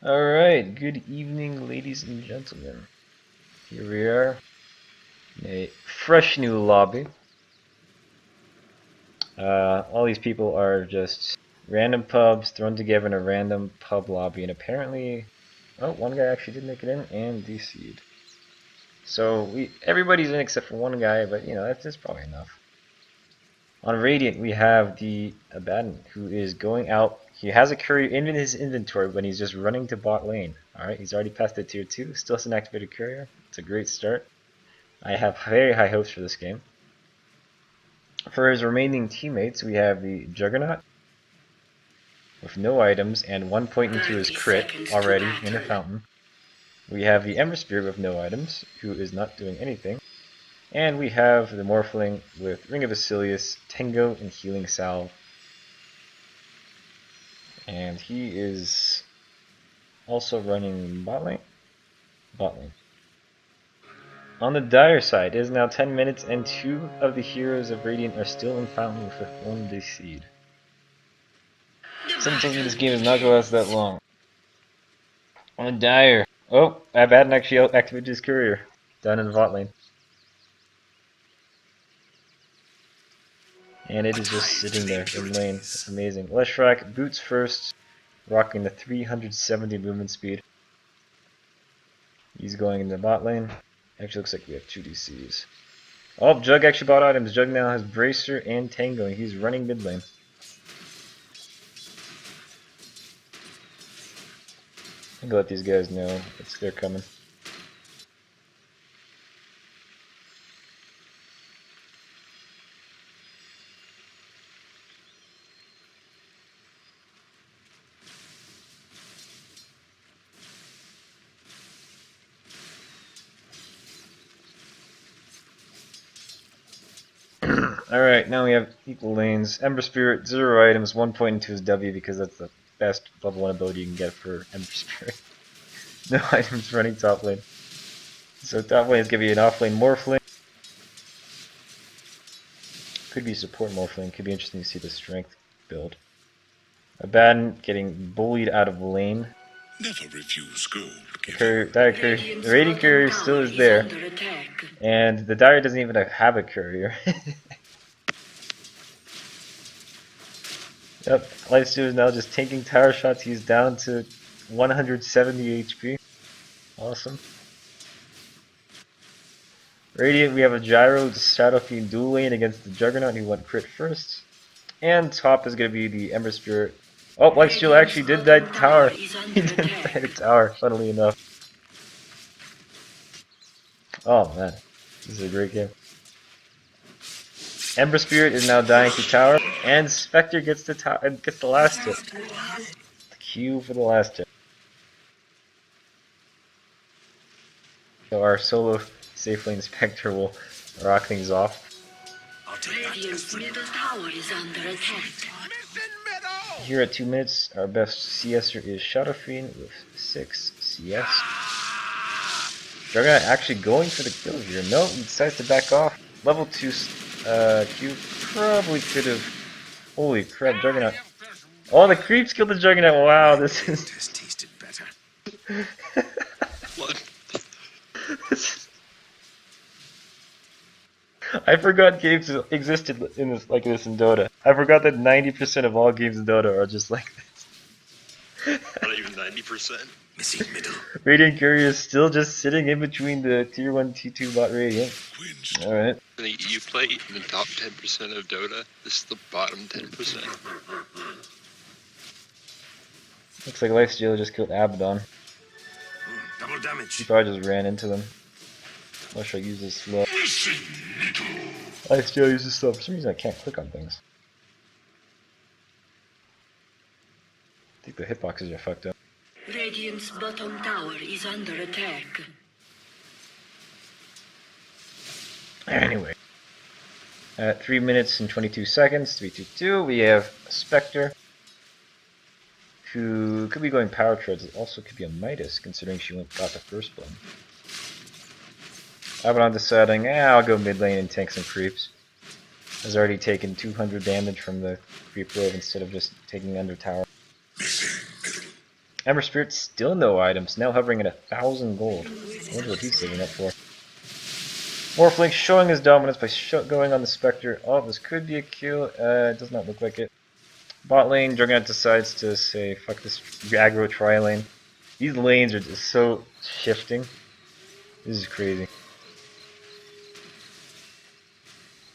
Alright, good evening, ladies and gentlemen. Here we are in a fresh new lobby. All these people are just random pubs thrown together in a random pub lobby, and apparently, oh, one guy actually did make it in and DC'd. So everybody's in except for one guy, but you know that's probably enough. On Radiant, we have the Abaddon, who is going out. He has a courier in his inventory when he's just running to bot lane. Alright, he's already passed the tier 2, still has an activated courier. It's a great start. I have very high hopes for this game. For his remaining teammates, we have the Juggernaut with no items and 1 point into his crit already in a fountain. We have the Ember Spirit with no items, who is not doing anything. And we have the Morphling with Ring of Basilius, Tango, and Healing Salve. And he is also running bot lane. Bot lane. On the dire side, it is now 10 minutes and 2 of the heroes of Radiant are still in fountain with 1 DC'd. Something tells me this game is not going to last that long. On the dire. Oh, Abaddon actually activated his courier down in the bot lane. And it is just sitting there in lane. It's amazing. Leshrak boots first, rocking the 370 movement speed. He's going in the bot lane. Actually looks like we have 2 DCs. Oh, Jug actually bought items. Jug now has Bracer and Tango, and he's running mid lane. I'm gonna let these guys know they're coming. Alright, now we have equal lanes. Ember Spirit, 0 items, 1 point into his W because that's the best level 1 ability you can get for Ember Spirit. No items running top lane. So top lane is going to be an off lane Morphling. Could be support Morphling, could be interesting to see the strength build. Abaddon getting bullied out of lane. Never refuse gold. The Radiant Courier still is there. And the Dire doesn't even have a courier. Yep, Lifesteal is now just taking tower shots. He's down to 170 HP. Awesome. Radiant, we have a Gyro Shadow Fiend dual lane against the Juggernaut who went crit first. And top is going to be the Ember Spirit. Oh, Lifesteal actually did die to tower. He didn't die to tower, funnily enough. Oh man, this is a great game. Ember Spirit is now dying to tower, and Spectre gets the last hit. The Q for the last hit. So our solo safe lane Spectre will rock things off. Radiant's middle tower is under attack. Here at 2 minutes, our best CSer is Shadow Fiend with 6 CS. Juggernaut actually going for the kill here. No, he decides to back off. Level 2 Q probably could have. Holy crap, Juggernaut. Oh, the creeps killed the Juggernaut. Wow, this is. Has tasted better. What? I forgot games existed in this like this in Dota. I forgot that 90% of all games in Dota are just like this. Not even 90%. Missing middle. Radiant Courier is still just sitting in between the tier 1, T2 bot Radiant. Alright. You play in the top 10% of Dota. This is the bottom 10%. Looks like Lifesteal just killed Abaddon. Double damage. He probably just ran into them. Unless I use this slow. Lifesteal uses slow. For some reason I can't click on things. I think the hitboxes are fucked up. Radiant's bottom tower is under attack. Anyway. At 3 minutes and 22 seconds, 3-2-2, we have Spectre, who could be going Power Treads. It also could be a Midas, considering she got the first blood. Abaddon deciding, I'll go mid lane and tank some creeps. Has already taken 200 damage from the creep wave instead of just taking under tower. Ember Spirit still no items, now hovering at 1,000 gold. I wonder what he's saving up for. Morphling showing his dominance by going on the Spectre. Oh, this could be a kill. It does not look like it. Bot lane, Juggernaut decides to say, fuck this aggro tri-lane. These lanes are just so shifting. This is crazy.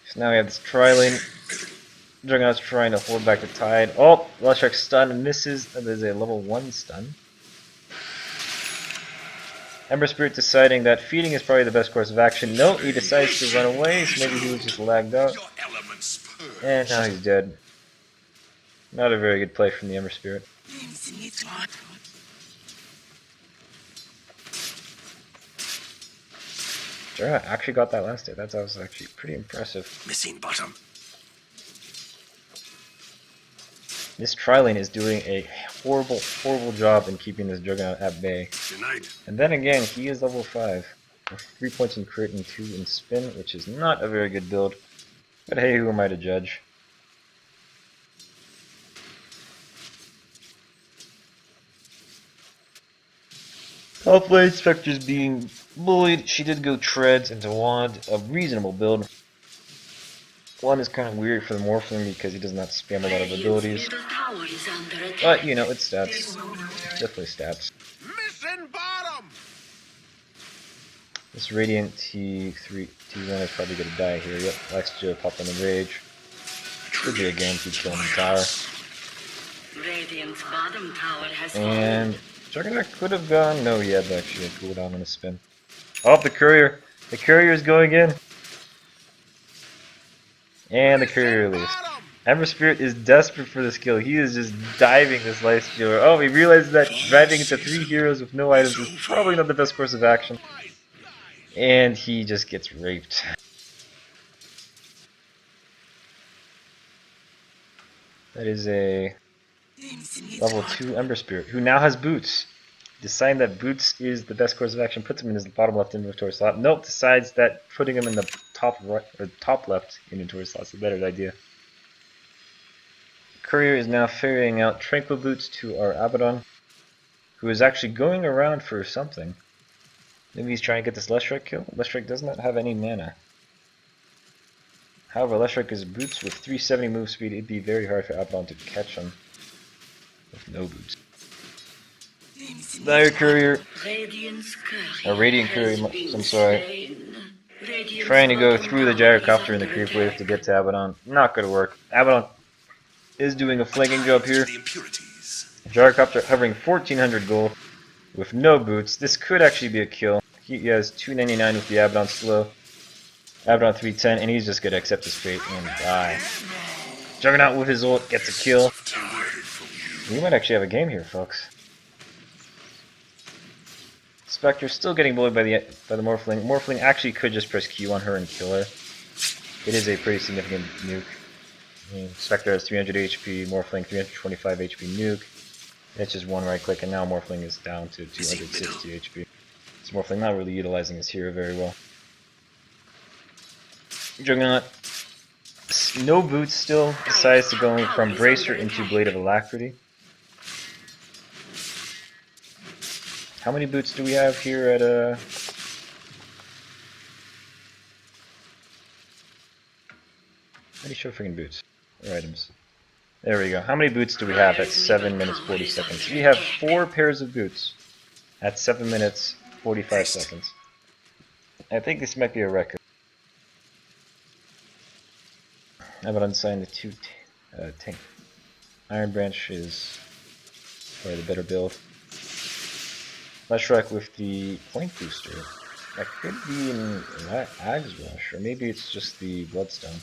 So now we have this tri-lane. Juggernaut's trying to hold back the tide. Oh, Leshrac stun and misses. That is a level 1 stun. Ember Spirit deciding that feeding is probably the best course of action. No, he decides to run away, so maybe he was just lagged out. And now he's dead. Not a very good play from the Ember Spirit. Juggernaut actually got that last hit. That was actually pretty impressive. Missing bottom. This tri-lane is doing a horrible, horrible job in keeping this Juggernaut at bay. Denied. And then again, he is level 5. 3 points in crit and 2 in spin, which is not a very good build. But hey, who am I to judge? Top lane Spectre's being bullied. She did go treads into Wand, a reasonable build. One is kind of weird for the Morphling because he does not spam a lot of abilities. But, you know, it's stats. Definitely stats. Missing bottom. This Radiant T1 is probably going to die here. Yep, likes to pop on the Rage. Should be a guaranteed kill on the tower. Radiant's bottom tower has And Juggernaut could have gone. No, he had actually a cooldown on a spin. Oh, the Courier! The Courier is going in! And the Courier released. Ember Spirit is desperate for this kill. He is just diving this Life Stealer. Oh, he realizes that driving into 3 heroes with no items is probably not the best course of action. And he just gets raped. That is a level 2 Ember Spirit, who now has boots. Deciding that boots is the best course of action, puts him in his bottom left inventory slot. Nope, decides that putting him in the top right or top left inventory slot is a better idea. Courier is now ferrying out Tranquil Boots to our Abaddon, who is actually going around for something. Maybe he's trying to get this Leshrac kill. Leshrac does not have any mana. However, Leshrac is boots with 370 move speed. It'd be very hard for Abaddon to catch him with no boots. Dire Courier, a Radiant Courier, I'm sorry, trying to go through the Gyrocopter and the creep wave to get to Abaddon. Not gonna work. Abaddon is doing a flanking job here. Gyrocopter hovering 1400 gold with no boots. This could actually be a kill. He has 299 with the Abaddon slow. Abaddon 310, and he's just gonna accept his fate and die. Juggernaut with his ult gets a kill. We might actually have a game here, folks. Spectre still getting bullied by the Morphling. Morphling actually could just press Q on her and kill her. It is a pretty significant nuke. I mean, Spectre has 300 HP, Morphling 325 HP nuke. It's just one right click, and now Morphling is down to 260 HP. So Morphling not really utilizing his hero very well. Juggernaut, no boots still, decides to go from Bracer into Blade of Alacrity. How many boots do we have here at How do you show freaking boots? Or items. There we go. How many boots do we have at 7 minutes 40 seconds? We have 4 pairs of boots at 7 minutes 45 seconds. I think this might be a record. How about unsigned the 2 tank? Iron Branch is probably the better build. Leshrac with the point booster. That could be an Ags Rush, or maybe it's just the Bloodstone.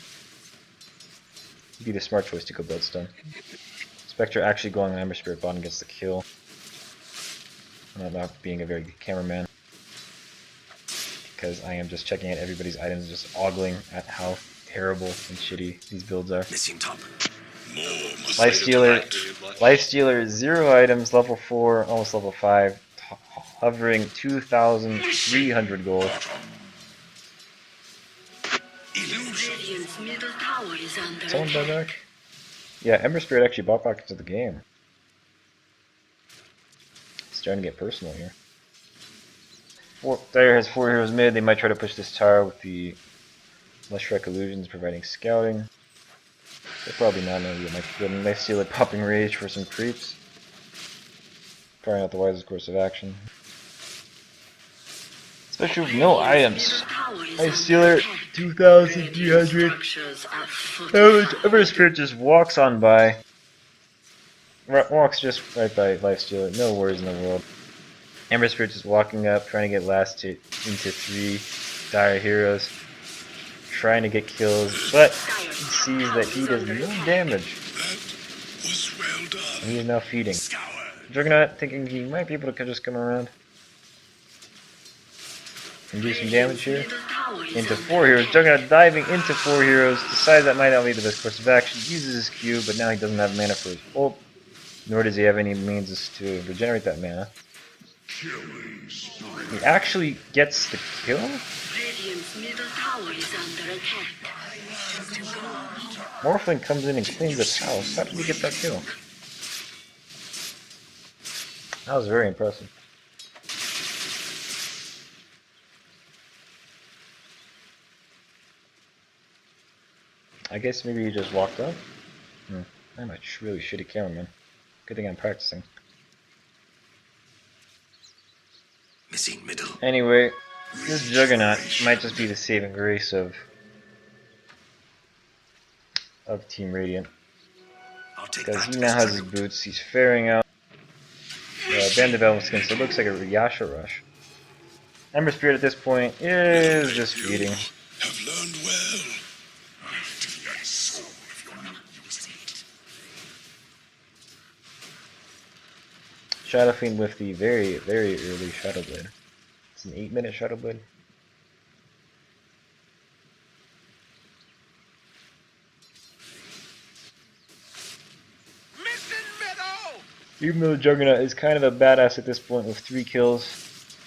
It'd be the smart choice to go Bloodstone. Spectre actually going on Ember Spirit bottom gets the kill. I'm not being a very good cameraman, because I am just checking out everybody's items and just ogling at how terrible and shitty these builds are. Missing top. Lifestealer, 0 items, level 4, almost level 5. Hovering 2,300 gold. Someone buy back? Yeah, Ember Spirit actually bought back into the game. starting to get personal here. Dire has 4 heroes mid. They might try to push this tower with the Shrek illusions providing scouting. They're probably not going to get much good. And they steal it, popping rage for some creeps. Probably not the wisest course of action. Especially with no items. Ice Stealer, 2,300. Ember Spirit just walks on by. Walks just right by Life Stealer. No worries in the world. Ember Spirit just walking up, trying to get into 3 Dire heroes. Trying to get kills, but he sees that he does no damage. And he is now feeding. Juggernaut thinking he might be able to just come around and do some damage here. Into 4 heroes. Juggernaut diving into 4 heroes. Decides that might not be the best course of action. Uses his Q, but now he doesn't have mana for his ult. Nor does he have any means to regenerate that mana. He actually gets the kill? Morphling comes in and cleans his house. How did he get that kill? That was very impressive. I guess maybe he just walked up? I'm a really shitty cameraman. Good thing I'm practicing. Missing middle. Anyway, this Juggernaut might just be the saving grace of Team Radiant. Because he now has his boots, he's faring out. Band Development skin, so it looks like a Yasha rush. Ember Spirit at this point is just feeding. Have learned well. Shadow Fiend with the very, very early Shadow Blade. It's an 8-minute Shadow Blade. Even though Juggernaut is kind of a badass at this point with 3 kills,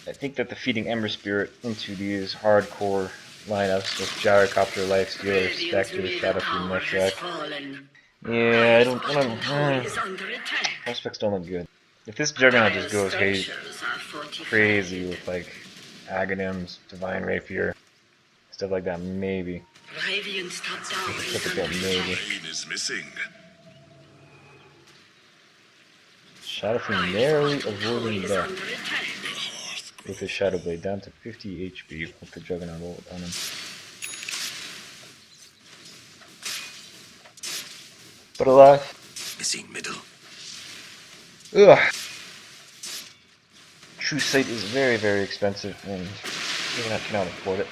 I think that the feeding Ember Spirit into these hardcore lineups with Gyrocopter, Life Stealer, Spectre, Shadow Fiend, Meshach. Yeah, I don't want to. Prospects don't look good. If this Juggernaut just goes crazy with like Aghanims, Divine Rapier, stuff like that, maybe. Typical maybe. Shadow Fiend narrowly avoiding death with his Shadow Blade down to 50 HP with the Juggernaut ult on him. But alive. Missing middle. Ugh. True Sight is very, very expensive, and Juggernaut cannot afford it.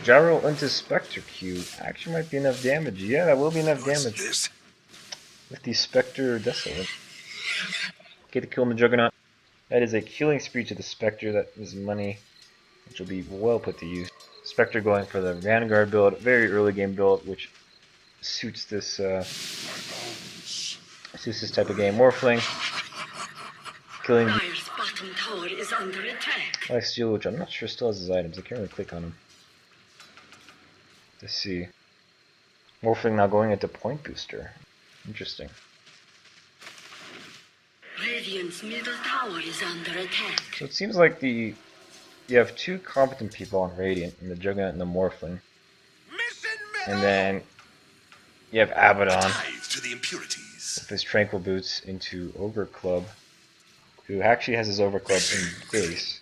Gyro into Spectre Q actually might be enough damage. Yeah, that will be enough damage. With the Spectre Desolate. Get the kill on the Juggernaut. That is a killing spree to the Spectre. That is money which will be well put to use. Spectre going for the Vanguard build, very early game build, which suits this type of game. Morphling. Killing Life Steal, which I'm not sure still has his items. I can't really click on him. Let's see. Morphling now going into Point Booster. Interesting. Radiant's middle tower is under attack. So it seems like you have 2 competent people on Radiant, in the Juggernaut and the Morphling. And then you have Abaddon with his Tranquil Boots into Ogre Club, who actually has his Ogre Club in base,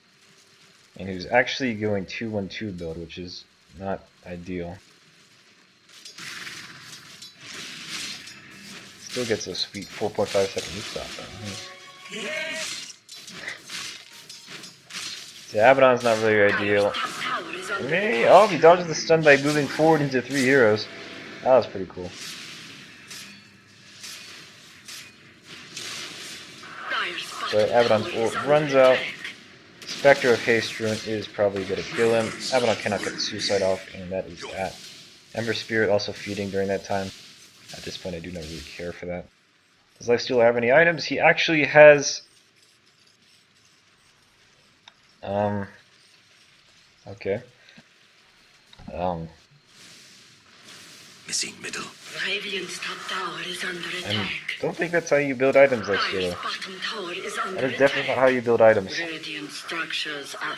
and who's actually going 2-1-2 build, which is not ideal. Still gets a sweet 4.5 second loop stop though. So Abaddon's not really ideal. Oh, he dodges the stun by moving forward into 3 heroes. That was pretty cool. But Abaddon's ult runs out. Spectre of Haste Rune is probably going to kill him. Abaddon cannot get the suicide off, and that is that. Ember Spirit also feeding during that time. At this point, I do not really care for that. Does Lifestealer have any items? He actually has... Okay. Missing middle. Radiant's top tower is under I attack. don't think that's how you build items like Dire's Zero. bottom tower is under That is definitely not attack. how you build items. Radiant structures are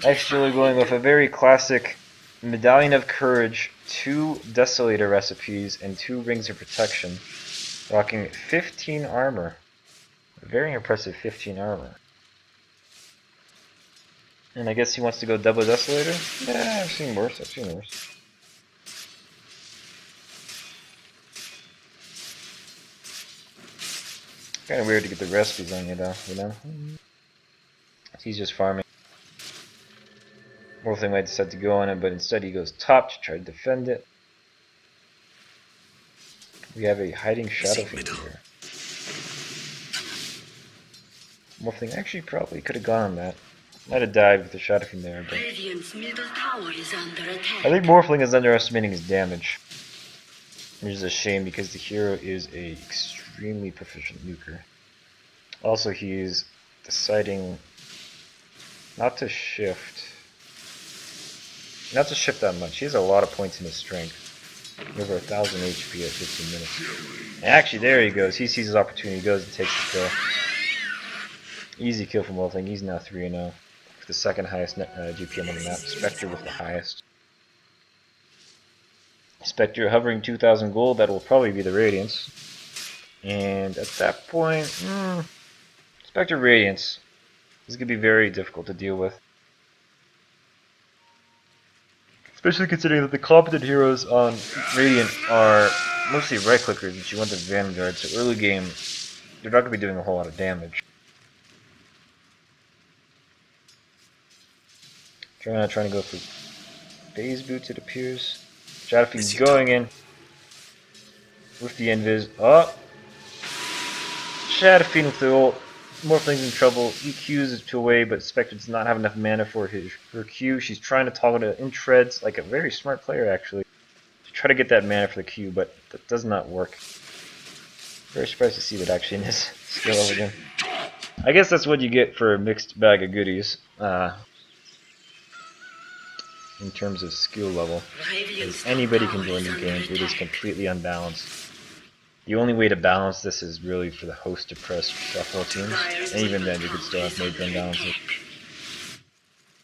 Actually going with a fortified. very classic Medallion of Courage, 2 Desolator recipes, and 2 Rings of Protection. Rocking 15 armor. Very impressive 15 armor. And I guess he wants to go double Desolator? Yeah, I've seen worse, Kinda weird to get the recipes on you though, you know? He's just farming. Morphling might decide to go on it, but instead he goes top to try to defend it. We have a hiding Shadow Fiend here. Morphling actually probably could have gone on that. Might have died with the Shadow Fiend there, but Radiant's middle tower is under attack. I think Morphling is underestimating his damage. Which is a shame because the hero is a extremely proficient nuker. Also, he's deciding not to shift that much. He has a lot of points in his strength. Over 1,000 HP at 15 minutes. And actually, there he goes. He sees his opportunity. He goes and takes the kill. Easy kill from Morphling. He's now 3-0. With the second highest GPM on the map. Spectre with the highest. Spectre hovering 2,000 gold. That will probably be the Radiance. And at that point, Spectre Radiance. This is going to be very difficult to deal with. Especially considering that the competent heroes on Radiant are mostly right clickers, which you want the Vanguard, so early game, they're not going to be doing a whole lot of damage. Trying to go for phase boots, it appears. Shadow Fiend's going in with the invis. Oh! Shadow Fiend with the ult. Morphling's in trouble. He Qs it away, but Spectre does not have enough mana for her Q. She's trying to toggle to in treads, like a very smart player actually, to try to get that mana for the Q, but that does not work. Very surprised to see that actually in his skill level again. I guess that's what you get for a mixed bag of goodies. In terms of skill level. Anybody can join the game. It is completely unbalanced. The only way to balance this is really for the host to press shuffle teams, and even then you could still have made them balance it.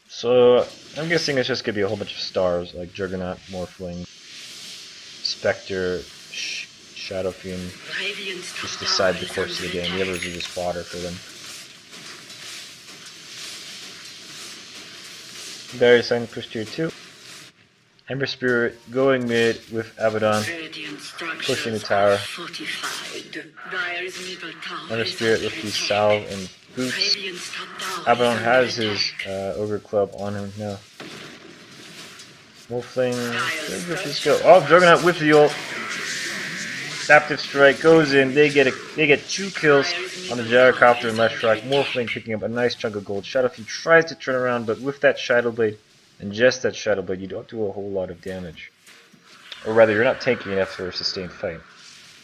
So I'm guessing it's just gonna be a whole bunch of stars like Juggernaut, Morphling, Spectre, Shadow Fiend. Just decide the course of the game. The others are just fodder for them. Barry signing push tier 2. Ember Spirit going mid with Abaddon, pushing the tower. Ember Spirit with the salve and boots. Abaddon has his Ogre Club on him now. Morphling, with his skill. Oh, Juggernaut with the ult. Adaptive Strike goes in. They get 2 kills on the Gyrocopter and Leshrac. Morphling picking up a nice chunk of gold. Shadow Fiend tries to turn around, but with that Shadow Blade, and just that Shadow Blade, you don't do a whole lot of damage. Or rather, you're not tanking enough for a sustained fight.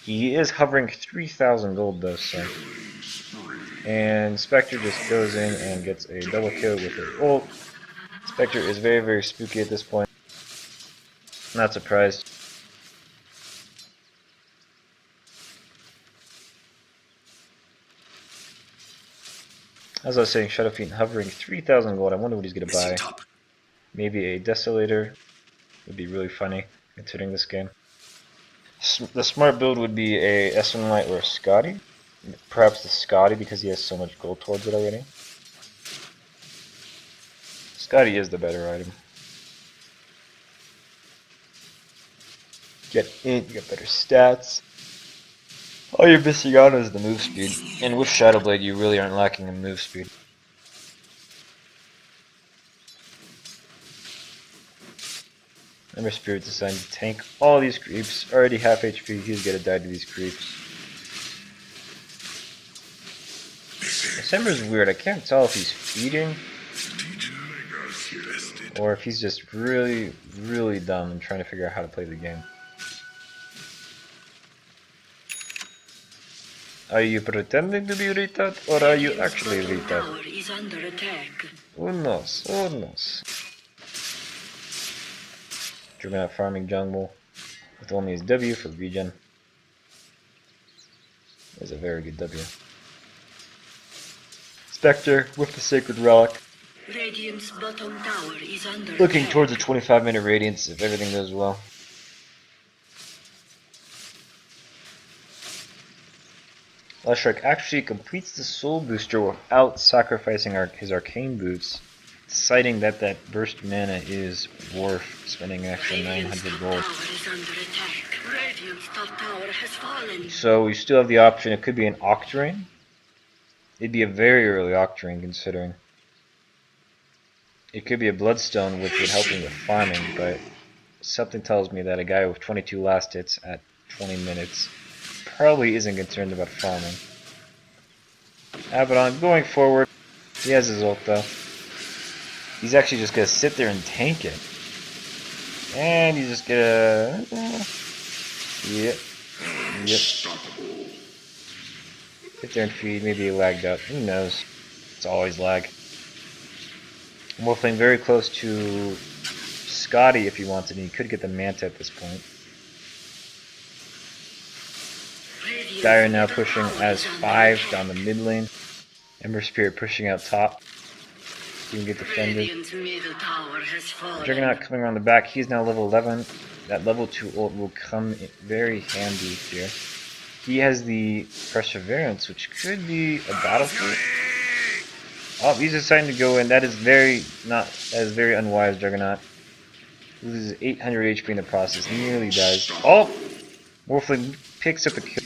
He is hovering 3,000 gold though, so. And Spectre just goes in and gets a double kill with her ult. Spectre is very, very spooky at this point. Not surprised. As I was saying, Shadow Fiend hovering 3,000 gold. I wonder what he's going to buy. Maybe a Desolator would be really funny, considering this game. The smart build would be a Espen Light or a Scotty. Perhaps the Scotty because he has so much gold towards it already. Scotty is the better item. Get int, you get better stats. All you're missing out is the move speed. And with Shadow Blade you really aren't lacking in move speed. Ember Spirit deciding to tank all these creeps. Already half HP, he's gonna die to these creeps. This Ember's weird, I can't tell if he's feeding or if he's just really, really dumb and trying to figure out how to play the game. Are you pretending to be retard or are you actually retard? Who knows? Who knows? Juggernaut farming jungle. with only his W for regen. Is a very good W. Spectre with the Sacred Relic. Radiant's bottom tower is under Looking attack. towards a 25-minute radiance if everything goes well. Leshrac actually completes the Soul Booster without sacrificing his Arcane Boots, citing that that burst mana is worth spending an extra Radiant's 900 top gold. tower is under attack. Radiant's top tower has fallen. So we still have the option, it could be an Octarine. It'd be a very early Octarine considering. It could be a Bloodstone which would help me with farming, but something tells me that a guy with 22 last hits at 20 minutes probably isn't concerned about farming. Abaddon going forward. He has his ult though. He's actually just gonna sit there and tank it. And he's just gonna... Yep. Sit there and feed. Maybe he lagged out. Who knows? It's always lag. Morphling very close to Scotty if he wanted, and he could get the Manta at this point. Dire now pushing as 5 down the mid lane. Ember Spirit pushing out top. He can get defended. Radiant's middle tower has fallen. Juggernaut coming around the back. He's now level 11. That level 2 ult will come in very handy here. He has the Perseverance, which could be a battlefield. Oh, he's deciding to go in. That is very unwise, Juggernaut. Loses 800 HP in the process. Nearly dies. Oh! Morphling picks up a kill.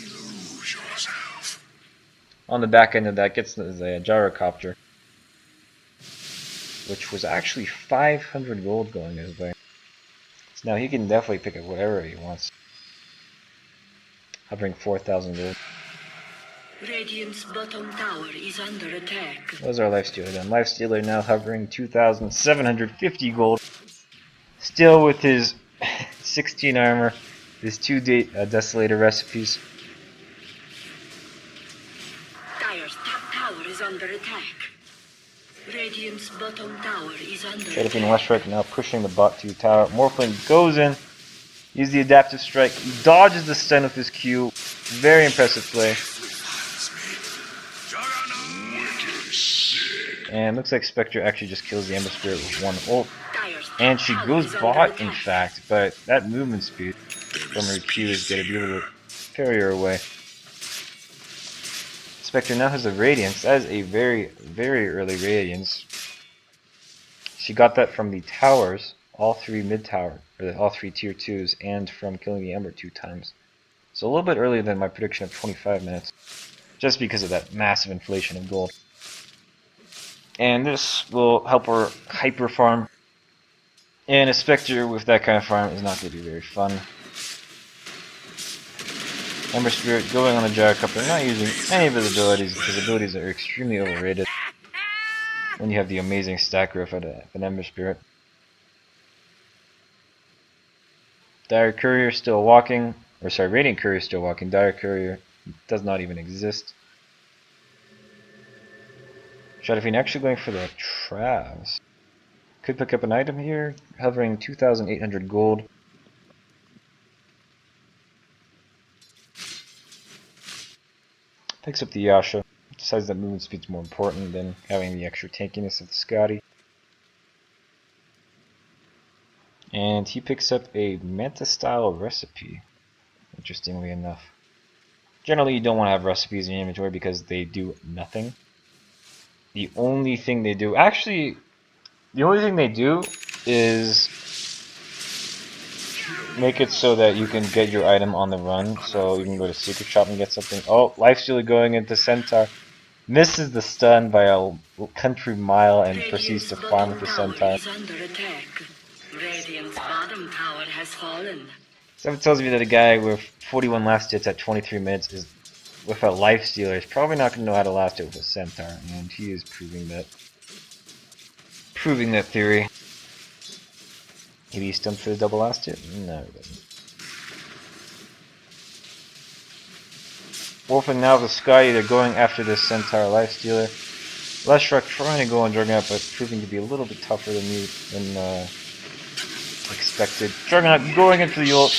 On the back end of that, gets the Gyrocopter, which was actually 500 gold going his way. So now he can definitely pick up whatever he wants. Hovering 4,000 gold. Radiant's bottom tower is under attack. What was our Lifestealer then? Lifestealer now hovering 2,750 gold. Still with his 16 armor, his 2 Desolator recipes. Dire's top tower is under attack. Radiant's bottom tower is under Shadowfiend attack. Leshrac now pushing the bot to tower. Morphling goes in. Use the adaptive strike. He dodges the stun with his Q. Very impressive play. And looks like Spectre actually just kills the Ember Spirit with one ult. And she goes bot, in fact, but that movement speed from her Q is going to be able to carry her away. Spectre now has a Radiance. That is a very, very early Radiance. She got that from the towers, all 3 mid-tower, or all 3 tier 2s, and from killing the Ember 2 times. So a little bit earlier than my prediction of 25 minutes, just because of that massive inflation of gold. And this will help her hyper farm. And a Spectre with that kind of farm is not going to be very fun. Ember Spirit going on the Gyrocopter, not using any of his abilities, because abilities are extremely overrated when you have the amazing stack growth of an Ember Spirit. Dire Courier still walking, or sorry, Radiant Courier still walking. Dire Courier does not even exist. Shadowfiend actually going for the Travs. Could pick up an item here, hovering 2,800 gold. Picks up the Yasha. Decides that movement speed's more important than having the extra tankiness of the Scotty. And he picks up a Manta style recipe, interestingly enough. Generally you don't want to have recipes in your inventory because they do nothing. The only thing they do, actually, the only thing they do is make it so that you can get your item on the run. So you can go to Secret Shop and get something. Oh, Lifestealer going into Centaur. Misses the stun by a country mile and proceeds to farm with the Centaur. Radiant's bottom tower has fallen. So it tells me that a guy with 41 last hits at 23 minutes is with a Lifestealer is probably not going to know how to last it with a Centaur, and he is proving that theory. Maybe he stumped for the double last hit? No, he doesn't. Wolf and now the Scotty, they're going after this Centaur Lifestealer. Leshrac trying to go on Juggernaut, but proving to be a little bit tougher than expected. Juggernaut going into the ult.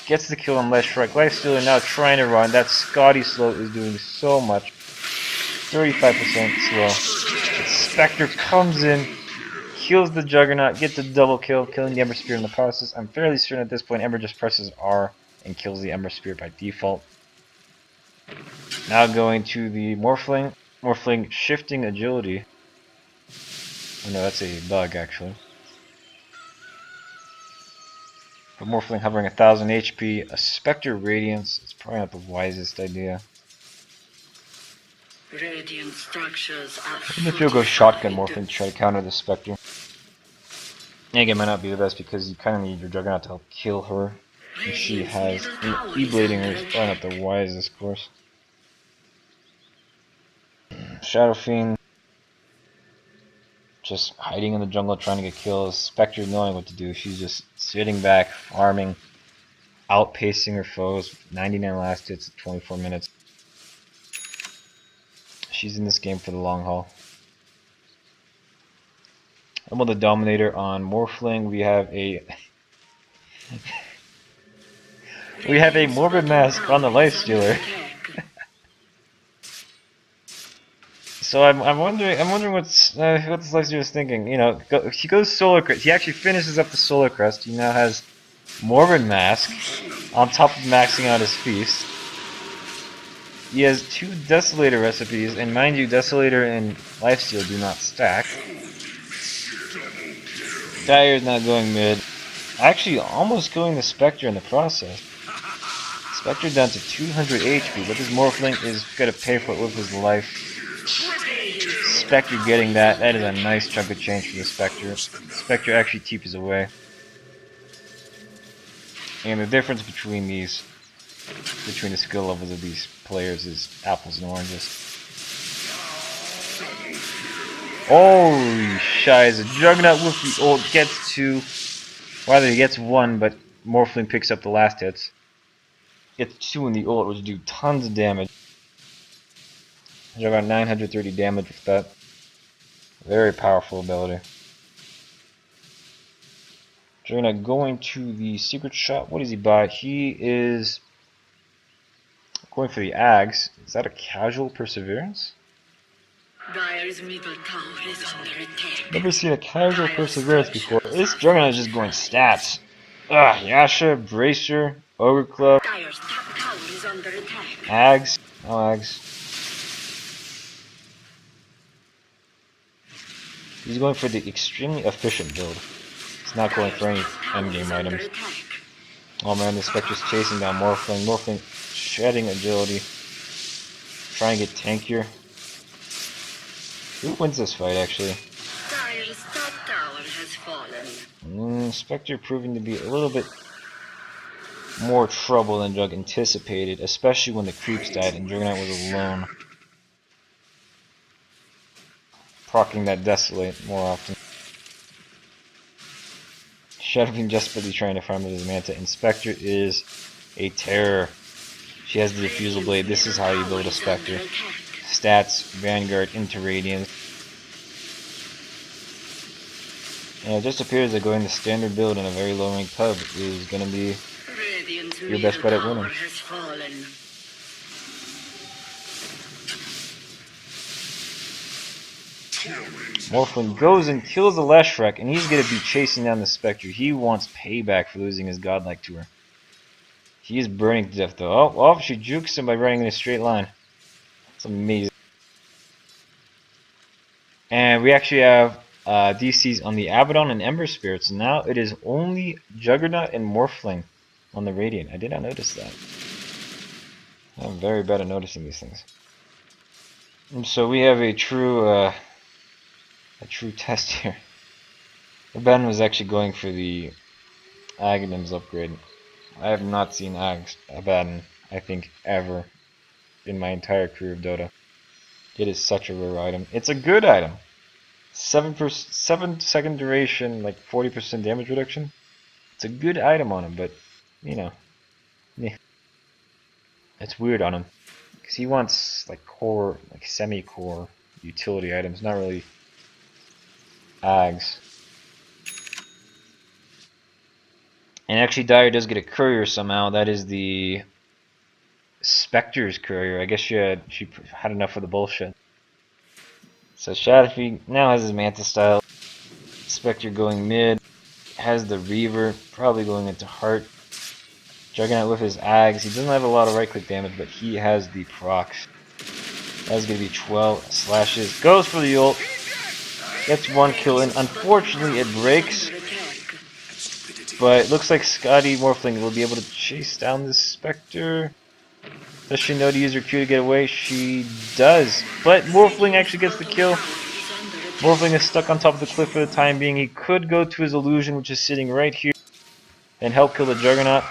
gets the kill on Leshrac. Lifestealer now trying to run. That Scotty slow is doing so much. 35% slow. Spectre comes in, kills the Juggernaut, gets a double kill, killing the Ember Spear in the process. I'm fairly certain at this point Ember just presses R and kills the Ember Spear by default. Now going to the Morphling. Morphling shifting agility. Oh no, that's a bug actually. But Morphling hovering 1000 HP, a Spectre Radiance. It's probably not the wisest idea. Radiant structures are I think if you'll go shotgun Morphling to try to counter the Spectre. And again, might not be the best because you kind of need your Juggernaut to help kill her. And she has E-blading her is probably not the wisest course. Shadow Fiend just hiding in the jungle trying to get kills. Spectre knowing what to do. She's just sitting back, farming, outpacing her foes. 99 last hits, 24 minutes. She's in this game for the long haul. I'm on the Dominator on Morphling. We have a Morbid Mask on the Lifestealer. So I'm wondering what this Lifestealer is thinking. You know, he goes Solar Crest. He actually finishes up the Solar Crest. He now has Morbid Mask on top of maxing out his Feast. He has 2 Desolator recipes, and mind you, Desolator and Lifesteal do not stack. Dyer's not going mid. Actually, almost going the Spectre in the process. Spectre down to 200 HP, but this Morphling is going to pay for it with his life. Spectre getting that. That is a nice chunk of change for the Spectre. Spectre actually TPs away. And the difference between the skill levels of these players is apples and oranges. Holy shiz, a Juggernaut with the ult gets 2. Rather, he gets 1, but Morphling picks up the last hits. Gets 2 in the ult, which do tons of damage. Juggernaut 930 damage with that. Very powerful ability. Juggernaut going to the secret shop. What does he buy? He is going for the Ags. Is that a casual Perseverance? Dyer's middle tower is under attack. Never seen a casual Perseverance before. This Juggernaut is just going stats. Yasha, Bracer, Ogre Club, Dyer's top tower is under attack. Ags. No Ags. He's going for the extremely efficient build. He's not going for any endgame items. Oh man, the Spectre's chasing down Morphling. Morphling shedding agility. Trying to get tankier. Who wins this fight actually? Dyer's top tower has fallen. Spectre proving to be a little bit more trouble than Jug anticipated, especially when the creeps died and Juggernaut was alone. Proccing that Desolate more often. Shadowking desperately trying to farm with his Manta, and Spectre is a terror. She has the Diffusal Blade. This is how you build a Spectre. Stats, Vanguard into Radiance. And it just appears that going the standard build in a very low ranked pub is going to be your best bet at winning. Morphling goes and kills the Leshrac, and he's going to be chasing down the Spectre. He wants payback for losing his godlike to her. He is burning to death though. Oh, she jukes him by running in a straight line. It's amazing. And we actually have DCs on the Abaddon and Ember Spirits. Now it is only Juggernaut and Morphling on the Radiant. I did not notice that. I'm very bad at noticing these things. And so we have a true test here. Ben was actually going for the Aghanims upgrade. I have not seen Abaddon, I think, ever in my entire career of Dota. It is such a rare item. It's a good item. 7 second duration, like 40% damage reduction. It's a good item on him, but you know, yeah. It's weird on him because he wants like core, like semi-core utility items, not really Ags. And actually Dyer does get a courier somehow. That is the Spectre's courier. I guess she had enough of the bullshit. So Shadowfiend now has his Manta style. Spectre going mid. Has the Reaver probably going into Heart. Juggernaut with his Ags. He doesn't have a lot of right click damage, but he has the procs. That's going to be 12 slashes. Goes for the ult. Gets one kill in. Unfortunately, it breaks. But it looks like Scotty Morphling will be able to chase down this Spectre. Does she know to use her Q to get away? She does. But Morphling actually gets the kill. Morphling is stuck on top of the cliff for the time being. He could go to his illusion, which is sitting right here, and help kill the Juggernaut.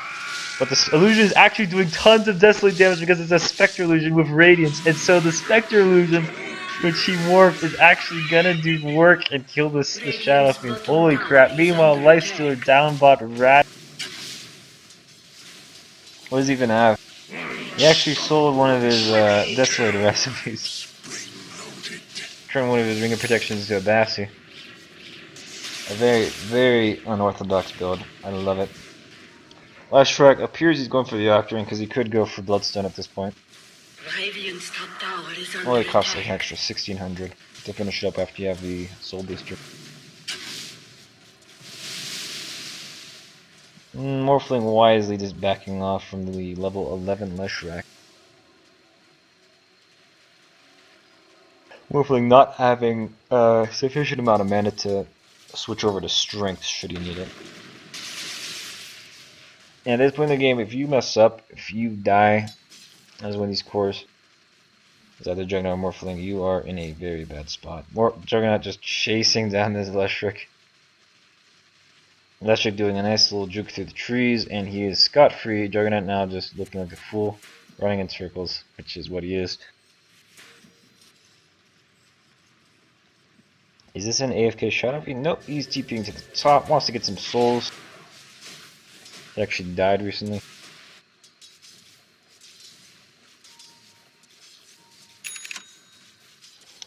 But the illusion is actually doing tons of desolate damage because it's a Spectre illusion with Radiance. And so the Spectre illusion, which he morphed, is actually gonna do work and kill the Shadow Fiend. Holy crap. Meanwhile, Lifestealer downbot rat. What does he even have? He actually sold one of his Desolator recipes. Turned one of his Ring of Protections to a Bassi. A very, very unorthodox build. I love it. Last Shrek appears he's going for the Octarine because he could go for Bloodstone at this point. Only costs like an extra 1600 to finish it up after you have the Soul Booster. Morphling wisely just backing off from the level 11 Leshrac. Morphling not having a sufficient amount of mana to switch over to Strength should he need it. And at this point in the game, if you mess up, if you die as one of these cores, is either Juggernaut or Morphling, you are in a very bad spot. Juggernaut just chasing down this Leshrac. Leshrac doing a nice little juke through the trees, and he is scot-free. Juggernaut now just looking like a fool, running in circles, which is what he is. Is this an AFK Shadow Fiend? Nope, he's TPing to the top, wants to get some souls. He actually died recently.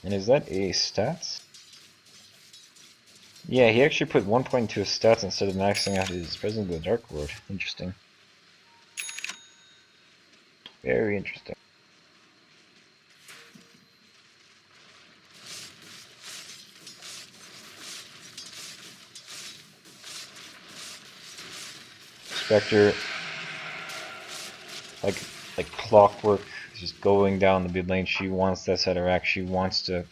And is that a stats? Yeah, he actually put 1 point into his stats instead of maxing out his Presence of the Dark Lord. Interesting. Very interesting. Spectre, like clockwork, just going down the mid lane. She wants that set of rack. She wants to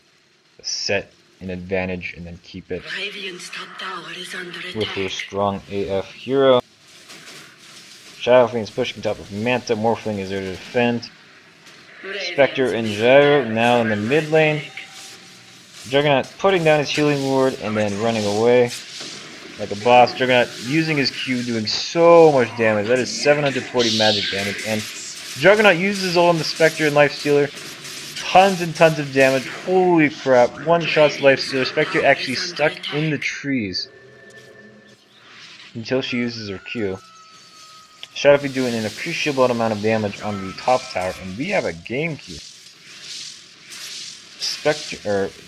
set an advantage and then keep it with her strong AF hero. Shadow Fiend's pushing top of Manta. Morphling is there to defend. Spectre and Gyro now in the mid lane. Juggernaut putting down his healing ward and then running away like a boss. Juggernaut using his Q, doing so much damage. That is 740 magic damage. And Juggernaut uses his ult on the Spectre and Lifestealer. Tons and tons of damage. Holy crap. One shot's Lifestealer. Spectre actually stuck in the trees until she uses her Q. Shadowfiend doing an appreciable amount of damage on the top tower, and we have a game queue.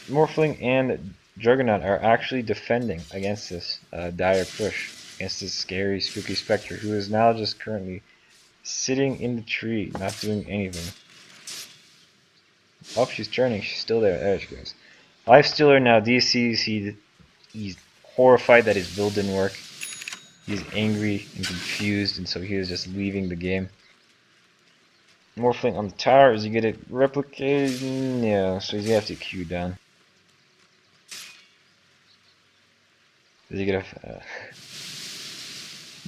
Morphling and Juggernaut are actually defending against this dire push, against this scary, spooky Spectre, who is now just currently sitting in the tree, not doing anything. Oh, she's turning. She's still there. There she goes. Lifestealer now DCs. He's horrified that his build didn't work. He's angry and confused, and so he is just leaving the game. Morphling on the tower. Is he going to replicate? No, so he's going to have to Q down. Is he going to...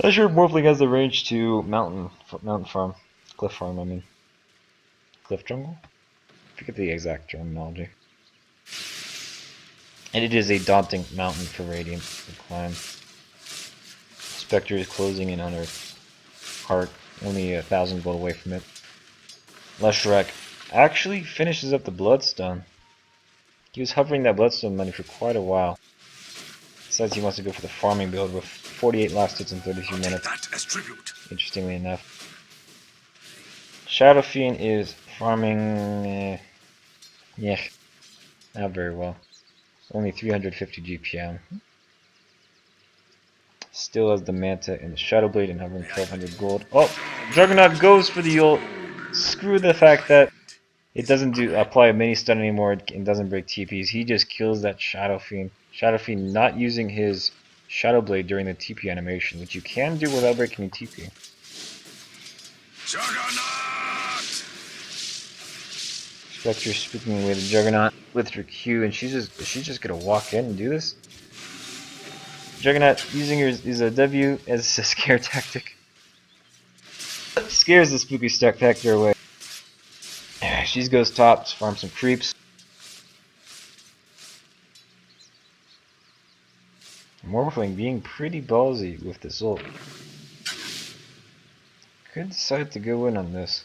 Not sure if Morphling has the range to mountain farm. Cliff farm, I mean. Cliff jungle? I forget the exact terminology. And it is a daunting mountain for Radiant to climb. Spectre is closing in on her heart, only 1,000 gold away from it. Leshrac actually finishes up the Bloodstone. He was hovering that Bloodstone money for quite a while. Decides he wants to go for the farming build with 48 last hits in 33 minutes. Interestingly enough. Shadow Fiend is farming... yeah, not very well. Only 350 GPM. Still has the Manta and the Shadow Blade and hovering 1200 gold. Oh, Juggernaut goes for the ult. Screw the fact that it doesn't apply a mini stun anymore and doesn't break TPs. He just kills that Shadow Fiend. Shadow Fiend not using his Shadow Blade during the TP animation, which you can do without breaking TP. Juggernaut! Spectre speaking with Juggernaut with her Q, and is she just gonna walk in and do this? Juggernaut using his W as a scare tactic. Scares the spooky spectre away. She goes top to farm some creeps. Morphling being pretty ballsy with this ult. Could decide to go in on this.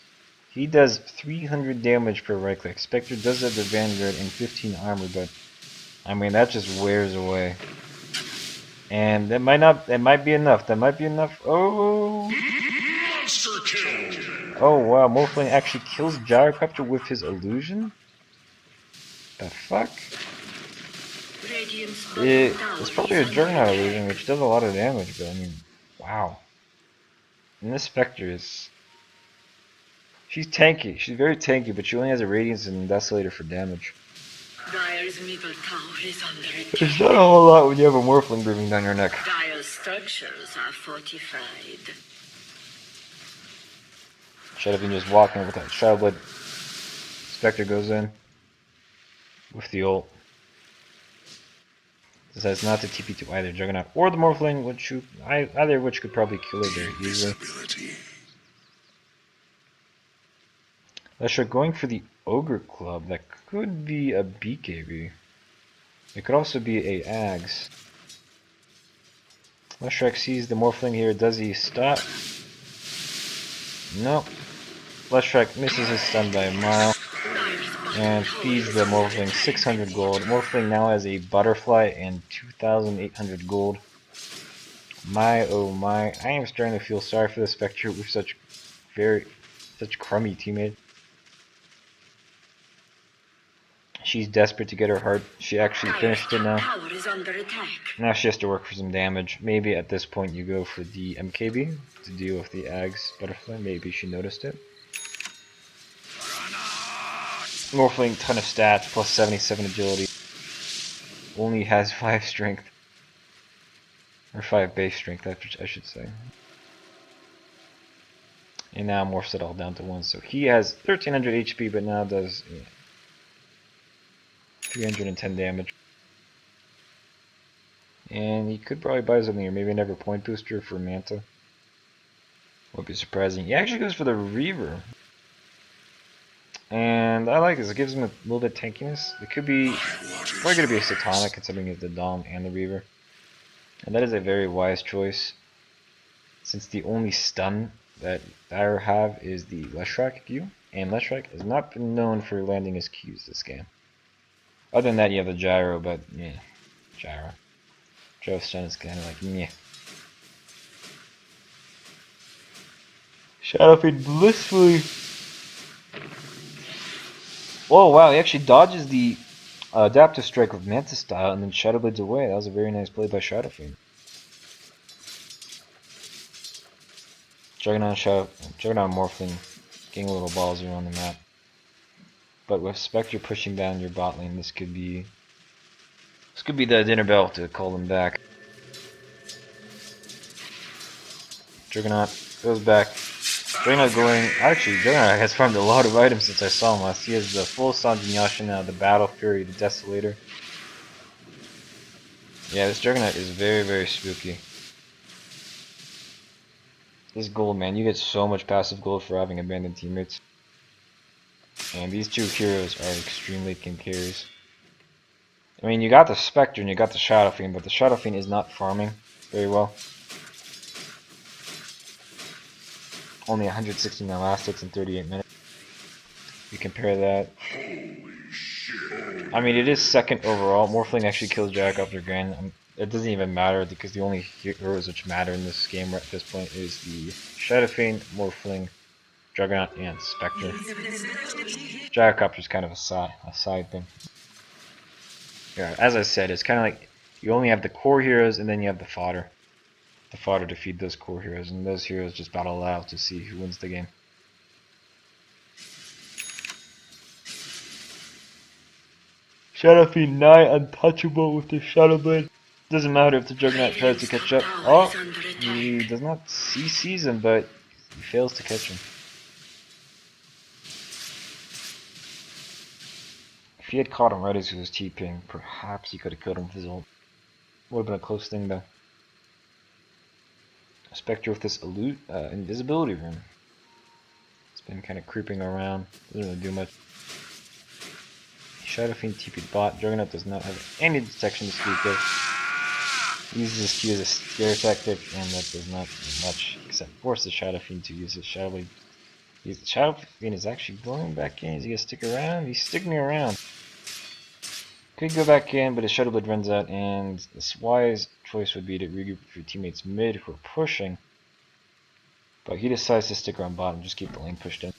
He does 300 damage per right click. Spectre does have the Vanguard and 15 armor, but I mean that just wears away. And that might be enough. That might be enough. Oh! Monster kill! Oh wow, Morphling actually kills Gyrocopter with his illusion? The fuck? It's probably a Juggernaut illusion, which does a lot of damage, but I mean, wow. And this Spectre is... She's tanky. She's very tanky, but she only has a Radiance and Desolator for damage. Dire's middle tower is under attack. It's not a whole lot when you have a Morphling breathing down your neck. Dire's structures are fortified. Shadowfiend just walking with that Shadow Blade. Spectre goes in with the ult. Decides not to TP to either Juggernaut or the Morphling, either of which could probably kill her very easily. Leshrac going for the Ogre Club. That could be a BKB. It could also be a Ags. Leshrac sees the Morphling here. Does he stop? Nope. Leshrac misses his stun by a mile and feeds the Morphling 600 gold. Morphling now has a Butterfly and 2,800 gold. My oh my, I am starting to feel sorry for the Spectre with such crummy teammate. She's desperate to get her heart. She actually finished it now. Now she has to work for some damage. Maybe at this point you go for the MKB to deal with the Ags Butterfly. Maybe she noticed it. Morphling, ton of stats, plus 77 agility. Only has 5 strength. Or 5 base strength, I should say. And now morphs it all down to 1. So he has 1300 HP, but now does 310 damage. And he could probably buy something, or maybe another point booster for Manta. Would be surprising. He actually goes for the Reaver. And I like this. It gives him a little bit of tankiness. It could be probably going to be a Satanic, considering it's the Dom and the Reaver. And that is a very wise choice, since the only stun that Dire have is the Leshrac Q, and Leshrac has not been known for landing his Qs this game. Other than that, you have the Gyro, but yeah, Gyro. Gyro stun is kind of like meh. Shadowfiend blissfully. Oh wow, he actually dodges the Adaptive Strike with Manta style and then Shadow Blades away. That was a very nice play by Shadowfiend. Juggernaut Morphling getting a little ballsy on the map. But with Spectre pushing down your bot lane, this could be the dinner bell to call them back. Juggernaut goes back. Juggernaut Juggernaut has farmed a lot of items since I saw him last. He has the full Sanjin Yasha now, the Battle Fury, the Desolator. Yeah, this Juggernaut is very, very spooky. This gold, man, you get so much passive gold for having abandoned teammates. And these two heroes are extremely can carries. I mean, you got the Spectre and you got the Shadowfiend, but the Shadowfiend is not farming very well. Only 169 elastics in 38 minutes. You compare that. I mean, it is second overall. Morphling actually kills Jack after Grand. It doesn't even matter because the only heroes which matter in this game at this point is the Shadowfiend, Morphling, Juggernaut, and Spectre. Gyrocopter's kind of a side thing. Yeah, as I said, it's kind of like you only have the core heroes and then you have the fodder. the fodder to feed those core heroes, and those heroes just battle it out to see who wins the game. Shadow Fiend nigh untouchable with the Shadow Blade. Doesn't matter if the Juggernaut tries to catch up. Oh, he does not sees him, but he fails to catch him. If he had caught him right as he was TPing, perhaps he could have killed him with his ult. Would have been a close thing though. Spectre with this invisibility rune. It's been kind of creeping around. Doesn't really do much. Shadow Fiend TP'd bot. Juggernaut does not have any detection to speak of. Uses his Q as a scare tactic, and that does not do much except force the Shadow Fiend to use his Shadow Blade. The Shadow Fiend is actually going back in. Is he gonna stick around? He's sticking around. Could go back in, but his Shadow Blade runs out, and the wise choice would be to regroup with your teammates mid who are pushing. But he decides to stick around bottom, just keep the lane pushed in.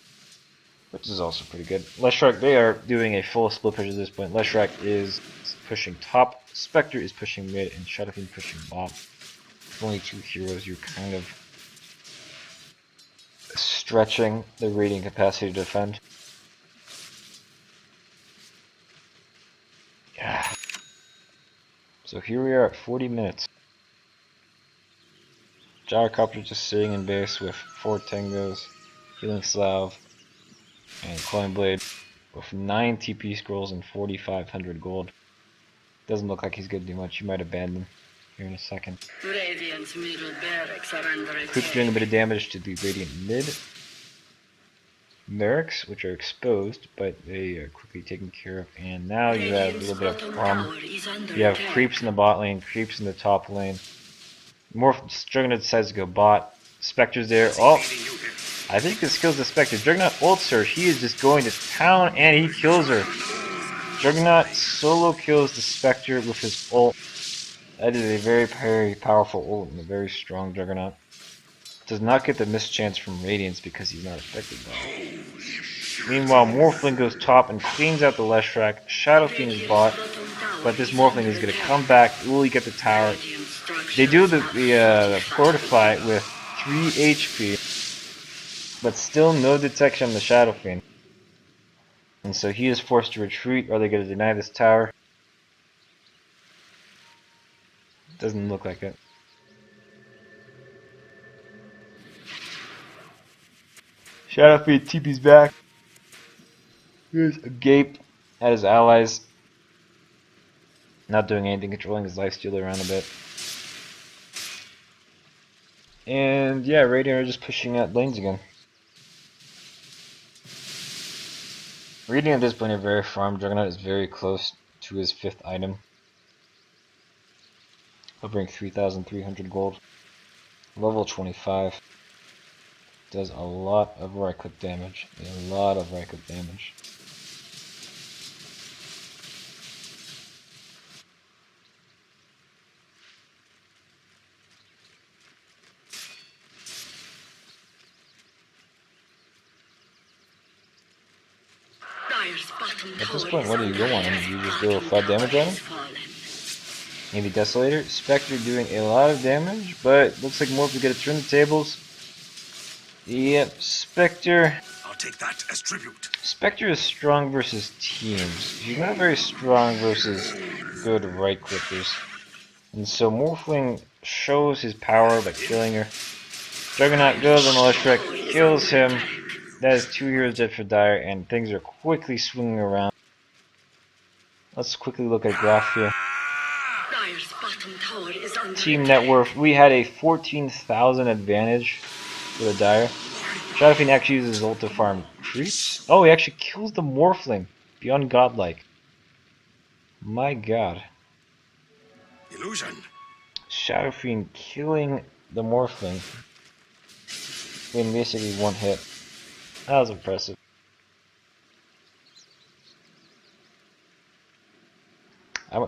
Which is also pretty good. Leshrac, they are doing a full split push at this point. Leshrac is pushing top, Spectre is pushing mid, and Shadow Fiend pushing bot. With only two heroes, you're kind of stretching the radiant capacity to defend. Yeah. So here we are at 40 minutes. Gyrocopter just sitting in base with 4 Tangos, Healing Salve, and Coin Blade with 9 TP scrolls and 4,500 gold. Doesn't look like he's gonna do much. You might abandon here in a second. Radiant's middle barracks are under Coop's attack. doing a bit of damage to the Radiant mid. Mercs, which are exposed, but they are quickly taken care of. And now you have a little bit of problem. You have creeps in the bot lane, creeps in the top lane. Juggernaut decides to go bot. Spectre's there. Oh! I think this kills the Spectre. Juggernaut ults her. He is just going to town and he kills her. Juggernaut solo kills the Spectre with his ult. That is a very, very powerful ult and a very strong Juggernaut. Does not get the mischance from Radiance because he's not affected by it. Meanwhile, Morphling goes top and cleans out the Leshrac. Shadow Fiend is bot, but this Morphling is going to come back, really get the tower. They do the Fortify with 3 HP, but still no detection on the Shadow Fiend. And so he is forced to retreat. Are they going to deny this tower? Doesn't look like it. Shadow Fiend TP's back. Here's a gape at his allies. Not doing anything, controlling his lifesteal around a bit. And yeah, Radiant are just pushing out lanes again. Radiant at this point are very farmed. Juggernaut is very close to his 5th item. He'll bring 3,300 gold. Level 25. Does a lot of right click damage. A lot of right click damage. At this point, what do you go on him? You just go 5 damage on him? Maybe Desolator. Spectre doing a lot of damage, but looks like Morph is going to turn the tables. Yep, Spectre. I'll take that as tribute. Spectre is strong versus teams. She's not very strong versus good right clickers. And so Morphling shows his power by killing her. Juggernaut goes on the Leshrac, kills him. That is 2 heroes dead for Dire, and things are quickly swinging around. Let's quickly look at a graph here. Team net worth. We had a 14,000 advantage for the Dire. Shadow Fiend actually uses his ult to farm creeps. Oh, he actually kills the Morphling. Beyond godlike. My god. Illusion. Shadow Fiend killing the Morphling in basically 1 hit. That was impressive.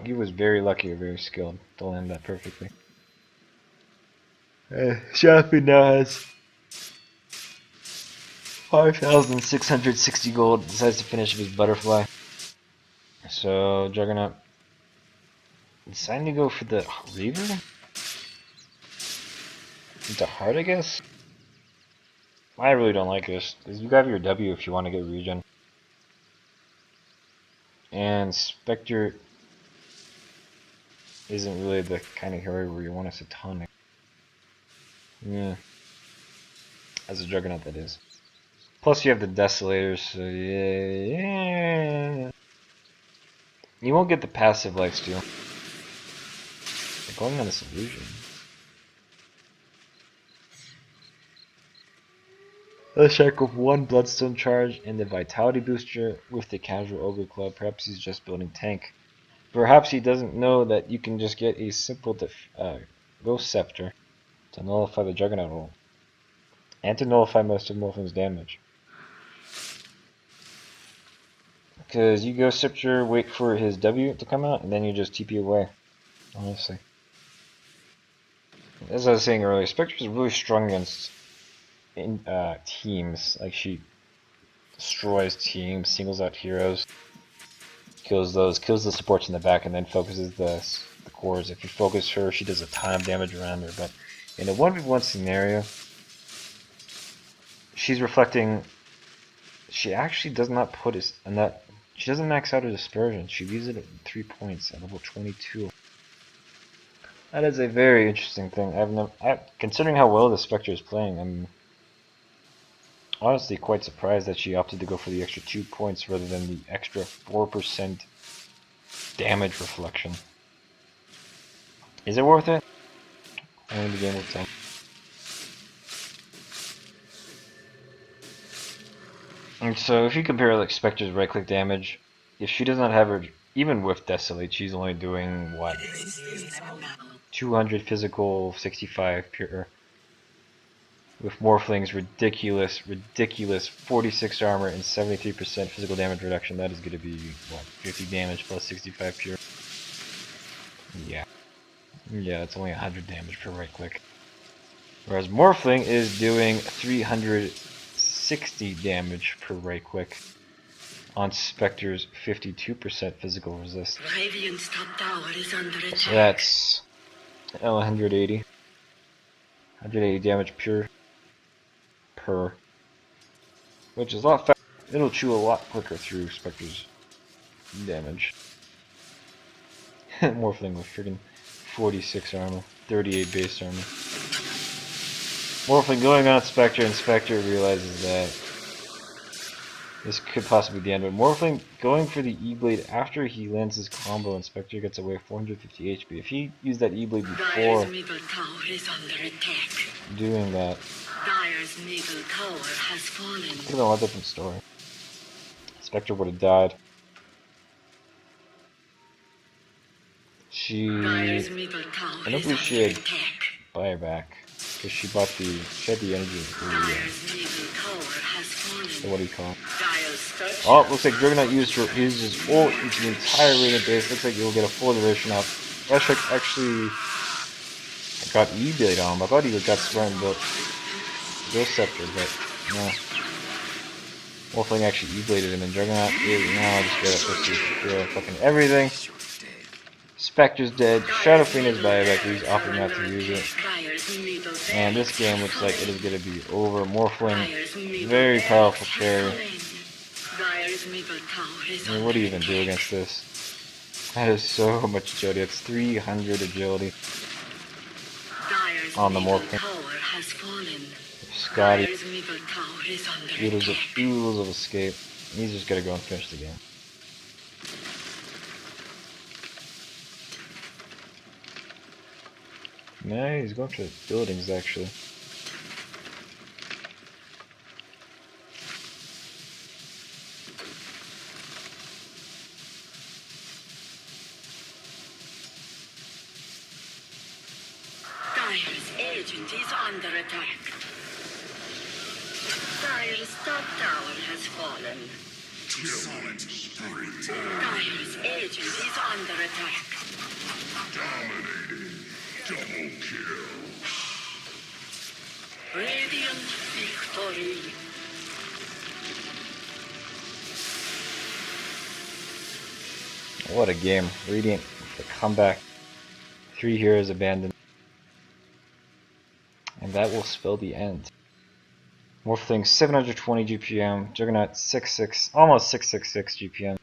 He was very lucky or very skilled to land that perfectly. Shadow Fiend now has 5,660 gold. Decides to finish with his butterfly. So Juggernaut deciding to go for the Reaver. into hard, I guess. I really don't like this, because you have your W if you want to get regen. And Spectre isn't really the kind of hero where you want us to tonic. Yeah. As a Juggernaut, that is. Plus you have the Desolators, so yeah. You won't get the passive lifesteal. They're going on this illusion. Let's check with one Bloodstone charge and the Vitality booster with the Casual Ogre Club. Perhaps he's just building tank. Perhaps he doesn't know that you can just get a simple Ghost Scepter to nullify the Juggernaut ult. And to nullify most of Morphin's damage. Because you go Scepter, wait for his W to come out, and then you just TP away. Honestly. As I was saying earlier, Spectre is really strong against teams. Like, she destroys teams, singles out heroes, kills the supports in the back, and then focuses the cores. If you focus her, she does a ton of damage around her. But in a 1v1 scenario, she's reflecting. She actually does not put us in that. She doesn't max out her dispersion. She leaves it at 3 points at level 22. That is a very interesting thing. Considering how well the Spectre is playing, I'm honestly quite surprised that she opted to go for the extra 2 points rather than the extra 4% damage reflection. Is it worth it? Only the game will tell. And so if you compare like Spectre's right click damage, if she does not have her, even with Desolate, she's only doing what? 200 physical, 65 pure. With Morphling's ridiculous 46 armor and 73% physical damage reduction, that is going to be, what, 50 damage plus 65 pure? Yeah. Yeah, it's only 100 damage per right click. Whereas Morphling is doing 360 damage per right click on Spectre's 52% physical resist. Radiant's top tower is under attack. So that's 180. 180 damage pure per, which is a lot faster. It'll chew a lot quicker through Spectre's damage. Morphling with friggin' 46 armor, 38 base armor. Morphling going on Spectre, and Spectre realizes that this could possibly be the end. But Morphling going for the E-Blade after he lands his combo, and Spectre gets away 450 HP. If he used that E-Blade before doing that, Dire's middle tower has fallen. it would have been a lot different story. Spectre would have died. I don't believe she had buyback because she had the energy. So what do you call it? Oh, looks like Juggernaut used his ult into the entire Radiant base. Looks like you'll get a full duration up. Leshek actually got E-Blade on him. I thought he got Smart and built Ghost Scepter, but no. Morphling actually E-Bladed him, and Juggernaut is now just gonna fucking everything. Spectre's dead, Shadow Fiend is buyback, he's opting not to use it. And this game looks like it is going to be over. Morphling, very powerful carry. I mean, what do you even do against this? That is so much agility, it's 300 agility on the Morphling. Scotty, oodles of escape. He's just going to go and finish the game. No, he's going to the buildings actually. Dire's agent is under attack. Dire's top tower has fallen. Dire's agent is under attack. Dominating. Double kill. Radiant victory. What a game. Radiant with a comeback. 3 heroes abandoned. And And that will spell the end. Morphling 720 GPM, Juggernaut 66, almost 666 GPM.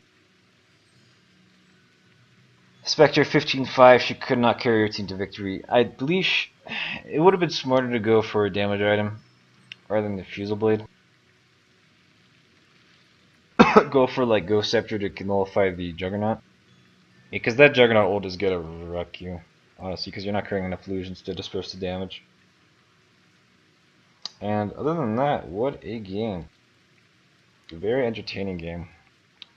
Spectre 15.5, she could not carry her team to victory. I believe it would have been smarter to go for a damage item rather than the Fusel Blade. Go for like Ghost Scepter to nullify the Juggernaut. Because that Juggernaut will just get a wreck you, honestly, because you're not carrying enough illusions to disperse the damage. And other than that, what a game. A very entertaining game.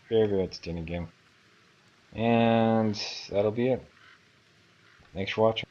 Very, very entertaining game. And that'll be it. Thanks for watching.